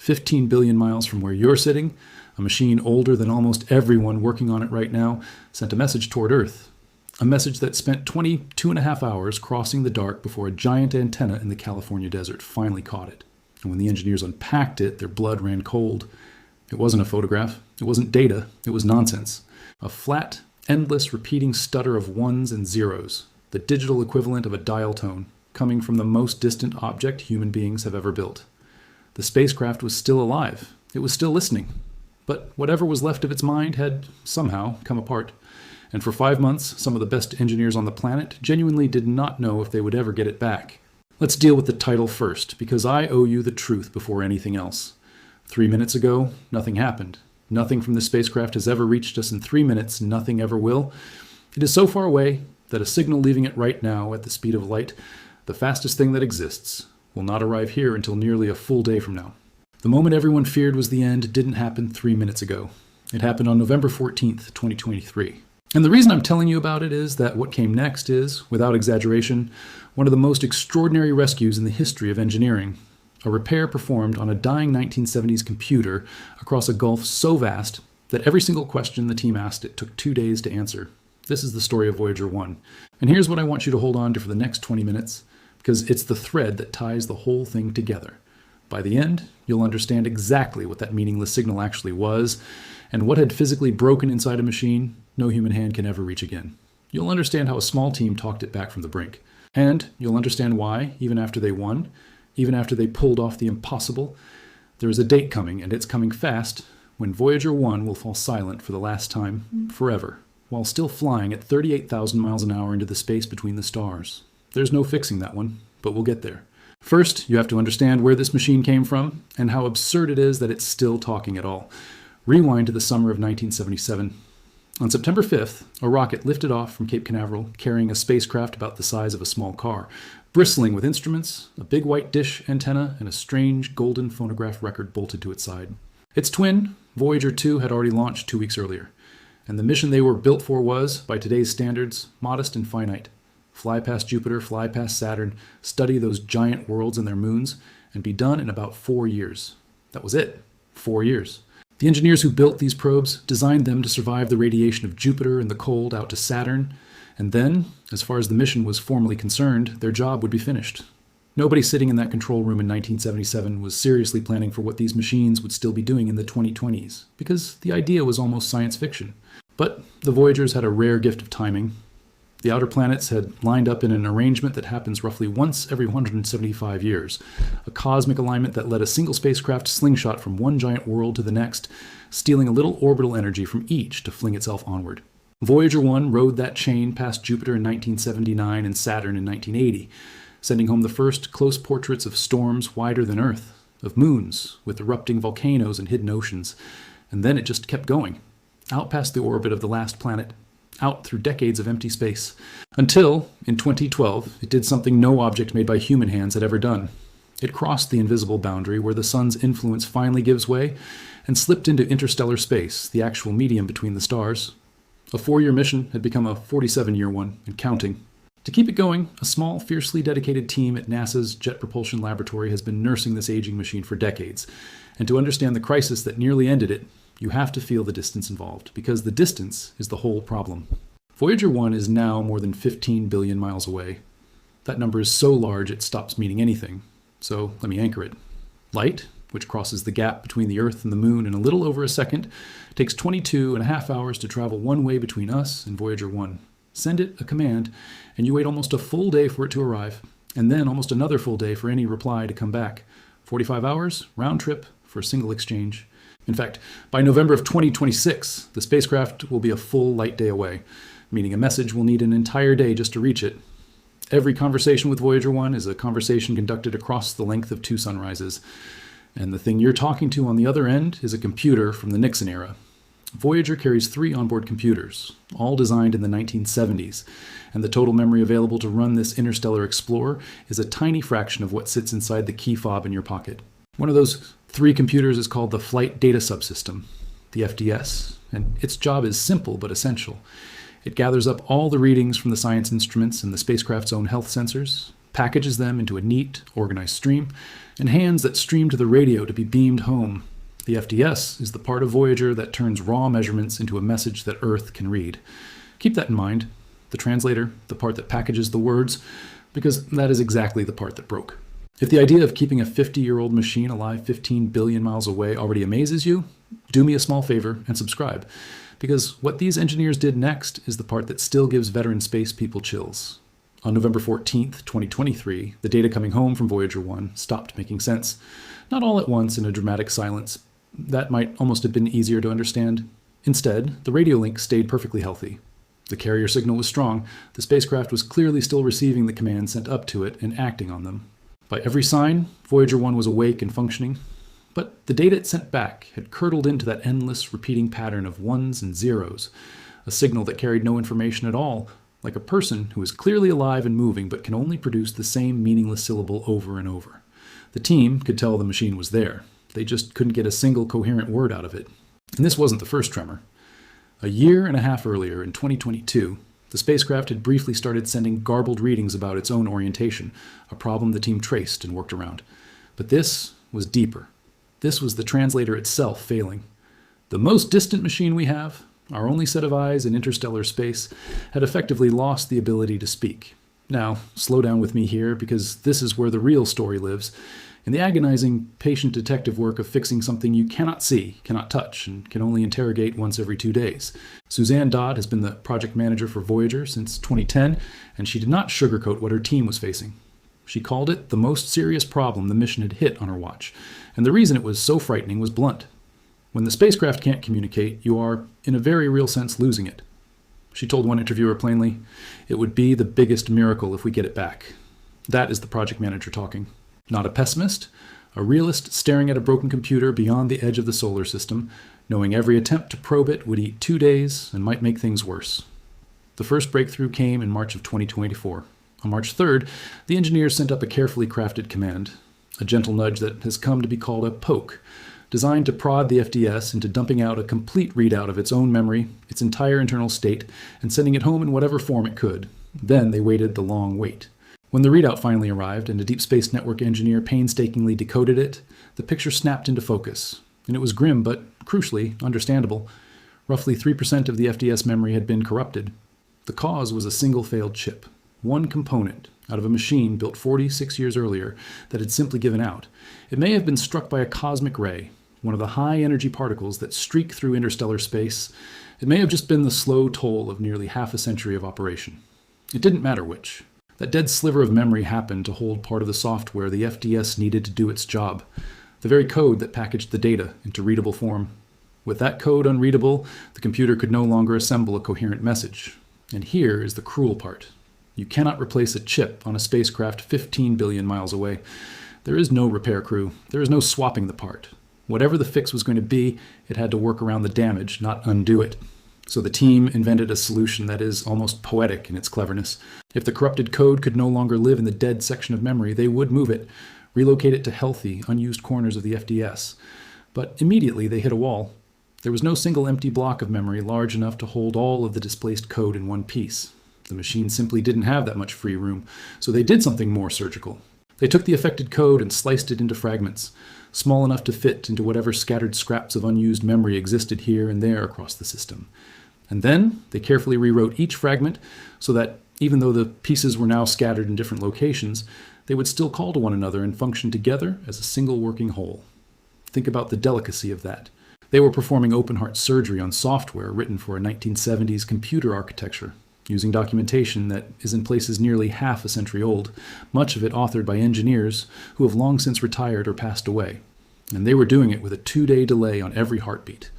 15 billion miles from where you're sitting, a machine older than almost everyone working on it right now sent a message toward Earth. A message that spent 22.5 hours crossing the dark before a giant antenna in the California desert finally caught it. And when the engineers unpacked it, their blood ran cold. It wasn't a photograph. It wasn't data. It was nonsense. A flat, endless, repeating stutter of ones and zeros, the digital equivalent of a dial tone, coming from the most distant object human beings have ever built. The spacecraft was still alive. It was still listening. But whatever was left of its mind had somehow come apart. And for 5 months, some of the best engineers on the planet genuinely did not know if they would ever get it back. Let's deal with the title first, because I owe you the truth before anything else. 3 minutes ago, nothing happened. Nothing from the spacecraft has ever reached us in 3 minutes, nothing ever will. It is so far away that a signal leaving it right now at the speed of light, the fastest thing that exists, will not arrive here until nearly a full day from now. The moment everyone feared was the end didn't happen 3 minutes ago. It happened on November 14th, 2023. And the reason I'm telling you about it is that what came next is, without exaggeration, one of the most extraordinary rescues in the history of engineering. A repair performed on a dying 1970s computer across a gulf so vast that every single question the team asked it took 2 days to answer. This is the story of Voyager 1. And here's what I want you to hold on to for the next 20 minutes, because it's the thread that ties the whole thing together. By the end, you'll understand exactly what that meaningless signal actually was, and what had physically broken inside a machine no human hand can ever reach again. You'll understand how a small team talked it back from the brink. And you'll understand why, even after they won, even after they pulled off the impossible, there is a date coming, and it's coming fast, when Voyager 1 will fall silent for the last time, forever, while still flying at 38,000 miles an hour into the space between the stars. There's no fixing that one, but we'll get there. First, you have to understand where this machine came from, and how absurd it is that it's still talking at all. Rewind to the summer of 1977. On September 5th, a rocket lifted off from Cape Canaveral carrying a spacecraft about the size of a small car, bristling with instruments, a big white dish antenna, and a strange golden phonograph record bolted to its side. Its twin, Voyager 2, had already launched 2 weeks earlier, and the mission they were built for was, by today's standards, modest and finite. Fly past Jupiter, fly past Saturn, study those giant worlds and their moons, and be done in about 4 years. That was it. 4 years. The engineers who built these probes designed them to survive the radiation of Jupiter and the cold out to Saturn, and then, as far as the mission was formally concerned, their job would be finished. Nobody sitting in that control room in 1977 was seriously planning for what these machines would still be doing in the 2020s, because the idea was almost science fiction. But the Voyagers had a rare gift of timing. The outer planets had lined up in an arrangement that happens roughly once every 175 years, a cosmic alignment that let a single spacecraft slingshot from one giant world to the next, stealing a little orbital energy from each to fling itself onward. Voyager 1 rode that chain past Jupiter in 1979 and Saturn in 1980, sending home the first close portraits of storms wider than Earth, of moons with erupting volcanoes and hidden oceans, and then it just kept going, out past the orbit of the last planet, out through decades of empty space, until, in 2012, it did something no object made by human hands had ever done. It crossed the invisible boundary where the sun's influence finally gives way, and slipped into interstellar space, the actual medium between the stars. A 4-year mission had become a 47-year one, and counting. To keep it going, a small, fiercely dedicated team at NASA's Jet Propulsion Laboratory has been nursing this aging machine for decades, and to understand the crisis that nearly ended it, you have to feel the distance involved, because the distance is the whole problem. Voyager 1 is now more than 15 billion miles away. That number is so large it stops meaning anything, so let me anchor it. Light, which crosses the gap between the Earth and the Moon in a little over a second, takes 22.5 hours to travel one way between us and Voyager 1. Send it a command, and you wait almost a full day for it to arrive, and then almost another full day for any reply to come back. 45 hours, round trip, for a single exchange. In fact, by November of 2026, the spacecraft will be a full light day away, meaning a message will need an entire day just to reach it. Every conversation with Voyager 1 is a conversation conducted across the length of 2 sunrises, and the thing you're talking to on the other end is a computer from the Nixon era. Voyager carries 3 onboard computers, all designed in the 1970s, and the total memory available to run this interstellar explorer is a tiny fraction of what sits inside the key fob in your pocket. One of those 3 computers is called the Flight Data Subsystem, the FDS, and its job is simple but essential. It gathers up all the readings from the science instruments and the spacecraft's own health sensors. packages them into a neat, organized stream, and hands that stream to the radio to be beamed home. The FDS is the part of Voyager that turns raw measurements into a message that Earth can read. Keep that in mind. The translator, the part that packages the words, because that is exactly the part that broke. If the idea of keeping a 50-year-old machine alive 15 billion miles away already amazes you, do me a small favor and subscribe, because what these engineers did next is the part that still gives veteran space people chills. On November 14th, 2023, the data coming home from Voyager 1 stopped making sense. Not all at once in a dramatic silence. That might almost have been easier to understand. Instead, the radio link stayed perfectly healthy. The carrier signal was strong. The spacecraft was clearly still receiving the commands sent up to it and acting on them. By every sign, Voyager 1 was awake and functioning. But the data it sent back had curdled into that endless repeating pattern of ones and zeros, a signal that carried no information at all, like a person who is clearly alive and moving but can only produce the same meaningless syllable over and over. The team could tell the machine was there. They just couldn't get a single coherent word out of it. And this wasn't the first tremor. A year and a half earlier, in 2022, the spacecraft had briefly started sending garbled readings about its own orientation, a problem the team traced and worked around. But this was deeper. This was the translator itself failing. The most distant machine we have, our only set of eyes in interstellar space, had effectively lost the ability to speak. Now, slow down with me here, because this is where the real story lives, in the agonizing patient detective work of fixing something you cannot see, cannot touch, and can only interrogate once every 2 days. Suzanne Dodd has been the project manager for Voyager since 2010, and she did not sugarcoat what her team was facing. She called it the most serious problem the mission had hit on her watch, and the reason it was so frightening was blunt. When the spacecraft can't communicate, you are, in a very real sense, losing it. She told one interviewer plainly, "It would be the biggest miracle if we get it back." That is the project manager talking. Not a pessimist, a realist staring at a broken computer beyond the edge of the solar system, knowing every attempt to probe it would eat 2 days and might make things worse. The first breakthrough came in March of 2024. On March 3rd, the engineers sent up a carefully crafted command, a gentle nudge that has come to be called a poke, designed to prod the FDS into dumping out a complete readout of its own memory, its entire internal state, and sending it home in whatever form it could. Then they waited the long wait. When the readout finally arrived and a Deep Space Network engineer painstakingly decoded it, the picture snapped into focus. And it was grim, but crucially understandable. Roughly 3% of the FDS memory had been corrupted. The cause was a single failed chip, one component out of a machine built 46 years earlier that had simply given out. It may have been struck by a cosmic ray, one of the high-energy particles that streak through interstellar space. It may have just been the slow toll of nearly half a century of operation. It didn't matter which. That dead sliver of memory happened to hold part of the software the FDS needed to do its job, the very code that packaged the data into readable form. With that code unreadable, the computer could no longer assemble a coherent message. And here is the cruel part. You cannot replace a chip on a spacecraft 15 billion miles away. There is no repair crew. There is no swapping the part. Whatever the fix was going to be, it had to work around the damage, not undo it. So the team invented a solution that is almost poetic in its cleverness. If the corrupted code could no longer live in the dead section of memory, they would move it, relocate it to healthy, unused corners of the FDS. But immediately they hit a wall. There was no single empty block of memory large enough to hold all of the displaced code in one piece. The machine simply didn't have that much free room, so they did something more surgical. They took the affected code and sliced it into fragments, small enough to fit into whatever scattered scraps of unused memory existed here and there across the system. And then they carefully rewrote each fragment so that, even though the pieces were now scattered in different locations, they would still call to one another and function together as a single working whole. Think about the delicacy of that. They were performing open-heart surgery on software written for a 1970s computer architecture, using documentation that is in places nearly half a century old, much of it authored by engineers who have long since retired or passed away. And they were doing it with a 2-day delay on every heartbeat.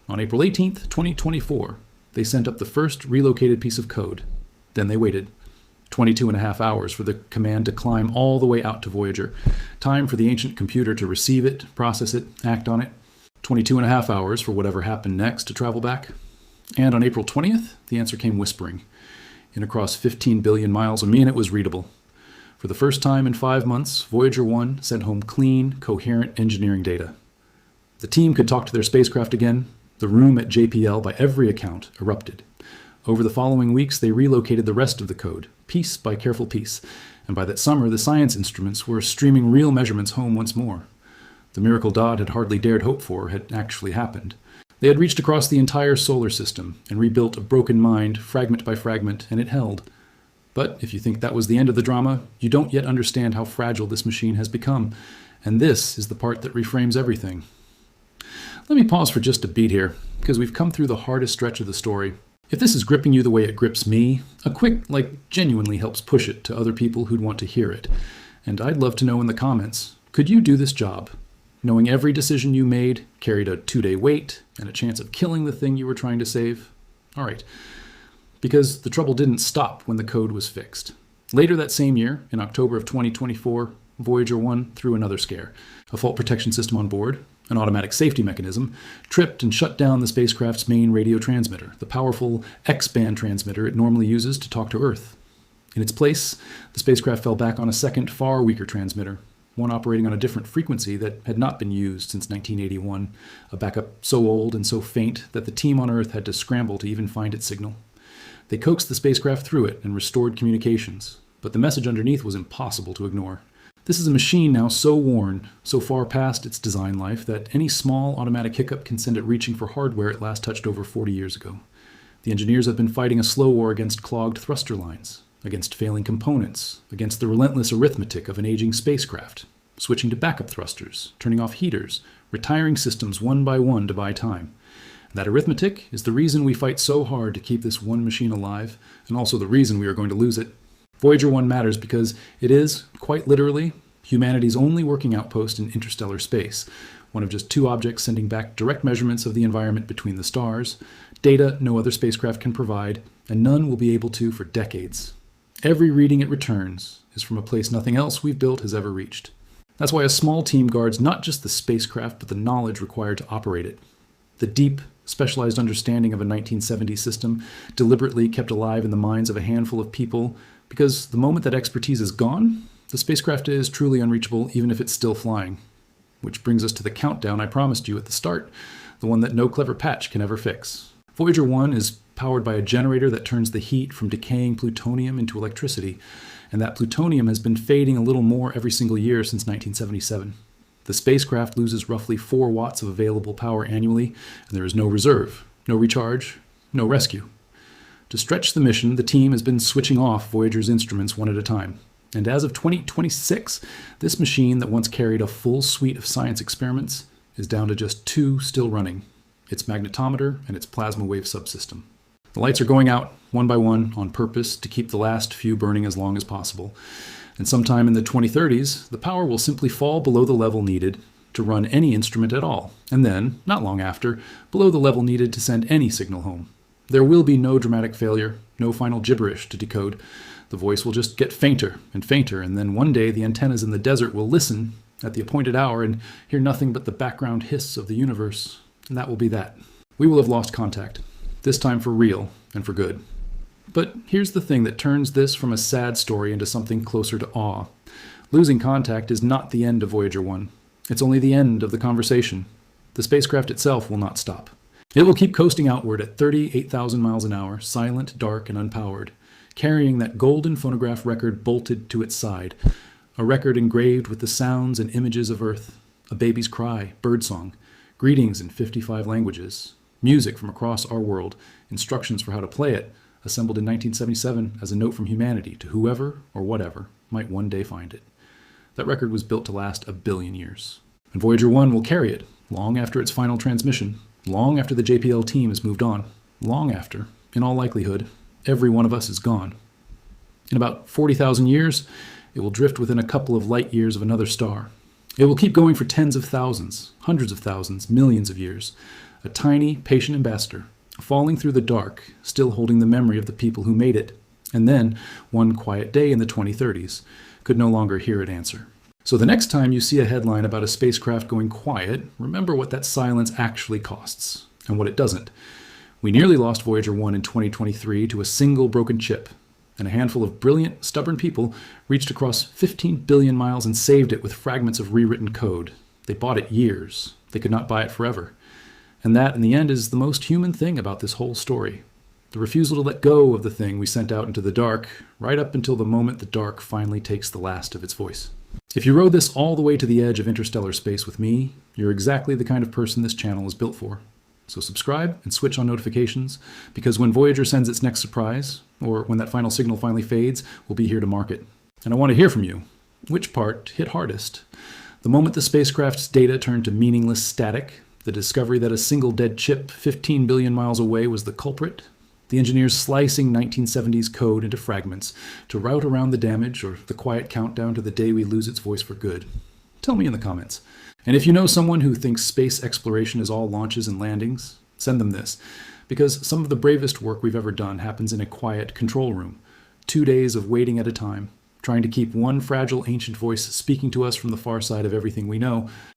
On April 18th, 2024, they sent up the first relocated piece of code. Then they waited 22.5 hours for the command to climb all the way out to Voyager. Time for the ancient computer to receive it, process it, act on it. 22.5 hours for whatever happened next to travel back. And on April 20th, the answer came whispering. In across 15 billion miles, it was readable. For the first time in 5 months, Voyager 1 sent home clean, coherent engineering data. The team could talk to their spacecraft again. The room at JPL, by every account, erupted. Over the following weeks, they relocated the rest of the code, piece by careful piece, And by that summer, the science instruments were streaming real measurements home once more. The miracle Dodd had hardly dared hope for had actually happened. They had reached across the entire solar system and rebuilt a broken mind, fragment by fragment, and it held. But if you think that was the end of the drama, you don't yet understand how fragile this machine has become. And this is the part that reframes everything. Let me pause for just a beat here, because we've come through the hardest stretch of the story. If this is gripping you the way it grips me, a quick, genuinely helps push it to other people who'd want to hear it. And I'd love to know in the comments, could you do this job? Knowing every decision you made carried a 2-day wait and a chance of killing the thing you were trying to save? All right. Because the trouble didn't stop when the code was fixed. Later that same year, in October of 2024, Voyager 1 threw another scare. A fault protection system on board, an automatic safety mechanism, tripped and shut down the spacecraft's main radio transmitter, the powerful X-band transmitter it normally uses to talk to Earth. In its place, the spacecraft fell back on a second, far weaker transmitter, one operating on a different frequency that had not been used since 1981, a backup so old and so faint that the team on Earth had to scramble to even find its signal. They coaxed the spacecraft through it and restored communications, but the message underneath was impossible to ignore. This is a machine now so worn, so far past its design life, that any small automatic hiccup can send it reaching for hardware it last touched over 40 years ago. The engineers have been fighting a slow war against clogged thruster lines, against failing components, against the relentless arithmetic of an aging spacecraft, switching to backup thrusters, turning off heaters, retiring systems one by one to buy time. That arithmetic is the reason we fight so hard to keep this one machine alive, and also the reason we are going to lose it. Voyager 1 matters because it is, quite literally, humanity's only working outpost in interstellar space, one of just 2 objects sending back direct measurements of the environment between the stars, data no other spacecraft can provide, and none will be able to for decades. Every reading it returns is from a place nothing else we've built has ever reached. That's why a small team guards not just the spacecraft, but the knowledge required to operate it. The deep, specialized understanding of a 1970s system deliberately kept alive in the minds of a handful of people, because the moment that expertise is gone, the spacecraft is truly unreachable even if it's still flying. Which brings us to the countdown I promised you at the start, the one that no clever patch can ever fix. Voyager 1 is powered by a generator that turns the heat from decaying plutonium into electricity, and that plutonium has been fading a little more every single year since 1977. The spacecraft loses roughly 4 watts of available power annually, and there is no reserve, no recharge, no rescue. To stretch the mission, the team has been switching off Voyager's instruments one at a time. And as of 2026, this machine that once carried a full suite of science experiments is down to just 2 still running, its magnetometer and its plasma wave subsystem. The lights are going out, one by one, on purpose to keep the last few burning as long as possible. And sometime in the 2030s, the power will simply fall below the level needed to run any instrument at all, and then, not long after, below the level needed to send any signal home. There will be no dramatic failure, no final gibberish to decode. The voice will just get fainter, and then one day the antennas in the desert will listen at the appointed hour and hear nothing but the background hiss of the universe. And that will be that. We will have lost contact, this time for real and for good. But here's the thing that turns this from a sad story into something closer to awe. Losing contact is not the end of Voyager 1. It's only the end of the conversation. The spacecraft itself will not stop. It will keep coasting outward at 38,000 miles an hour, silent, dark, and unpowered, carrying that golden phonograph record bolted to its side, a record engraved with the sounds and images of Earth, a baby's cry, birdsong, greetings in 55 languages, music from across our world, instructions for how to play it, assembled in 1977 as a note from humanity to whoever or whatever might one day find it. That record was built to last 1 billion years. And Voyager 1 will carry it, long after its final transmission, long after the JPL team has moved on, long after, in all likelihood, every one of us is gone. In about 40,000 years, it will drift within a couple of light years of another star. It will keep going for tens of thousands, hundreds of thousands, millions of years, a tiny, patient ambassador, falling through the dark, still holding the memory of the people who made it, and then, one quiet day in the 2030s, could no longer hear it answer. So the next time you see a headline about a spacecraft going quiet, remember what that silence actually costs, and what it doesn't. We nearly lost Voyager 1 in 2023 to a single broken chip, and a handful of brilliant, stubborn people reached across 15 billion miles and saved it with fragments of rewritten code. They bought it years. They could not buy it forever. And that, in the end, is the most human thing about this whole story. The refusal to let go of the thing we sent out into the dark, right up until the moment the dark finally takes the last of its voice. If you rode this all the way to the edge of interstellar space with me, you're exactly the kind of person this channel is built for. So subscribe and switch on notifications, because when Voyager sends its next surprise, or when that final signal finally fades, we'll be here to mark it. And I want to hear from you. Which part hit hardest? The moment the spacecraft's data turned to meaningless static, the discovery that a single dead chip 15 billion miles away was the culprit, the engineers slicing 1970s code into fragments to route around the damage, or the quiet countdown to the day we lose its voice for good. Tell me in the comments. And if you know someone who thinks space exploration is all launches and landings, send them this, because some of the bravest work we've ever done happens in a quiet control room, 2 days of waiting at a time, trying to keep one fragile ancient voice speaking to us from the far side of everything we know,